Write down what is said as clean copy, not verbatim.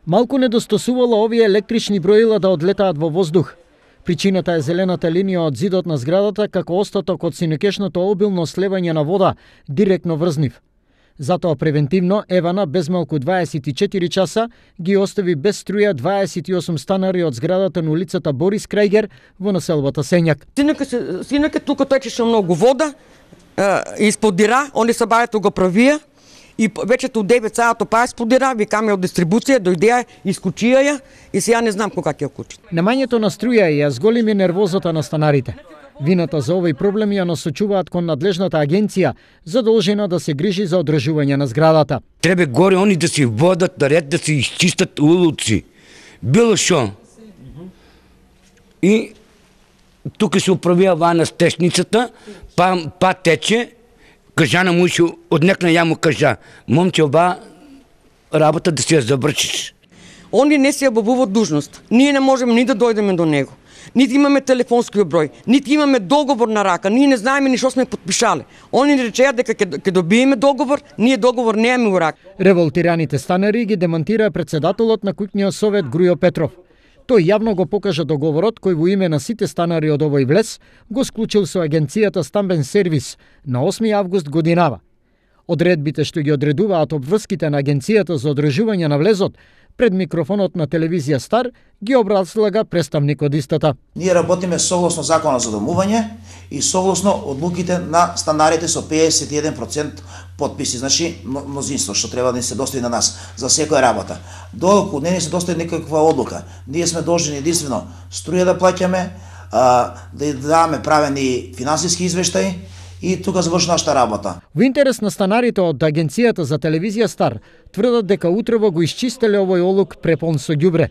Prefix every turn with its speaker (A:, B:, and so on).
A: Малку недостосувало овие електрични броила да одлетаат во воздух. Причината е зелената линија од зидот на зградата како остаток од синекешното обилно слевање на вода директно врз нив. Затоа превентивно Евана без малку 24 часа ги остави без струја 28 станари од зградата на улицата Борис Крајгер во населбата Сењак.
B: Синака тука течеше многу вода, испод дира, они се бајато го правија и вечето 9 саато па исподира, викаме од дистрибуција, дојдеа, искучија ја и сега не знам кога ќе ја кучи.
A: Немањето на струја ја зголеми нервозата на станарите. Вината за овој проблем ја насочуваат кон надлежната агенција, задолжена да се грижи за одржување на зградата.
C: Треба горе они да се водат на ред, да се изчистат улици. Било шо. И тука се управија вана стешницата, па тече, кажа на му што однекна ја му кажа, момче, ова работа да си ја завршиш.
B: Они не се обавуваат дужност. Ние не можеме ни да дојдеме до него. Нити имаме телефонски број, нити имаме договор на рака, ние не знаеме ни што сме подпишале. Они ни речеа дека ќе добиеме договор, ние договор немаме у рака.
A: Револтираните станари ги демонтира председателот на куќниот совет Грујо Петров. Тој јавно го покажа договорот кој во име на сите станари од овој влез го склучил со агенцијата Стамбен сервис на 8 август годинава. Одредбите што ги одредуваат обврските на агенцијата за одржување на влезот пред микрофонот на телевизија Стар ги образлага представникот истата.
D: Ние работиме согласно законот за домување и согласно одлуките на станарите со 51% подписи, значи мнозинство што треба да ни се достави на нас за секоја работа. Доколку не ни се достави никаква одлука, ние сме должни единствено струја да плаќаме, да даваме правени финансиски извештаи и тука заврши нашата работа.
A: Во интерес на станарите од агенцијата за телевизија Стар тврдат дека утрово го исчистеле овој олук препон со ѓубре.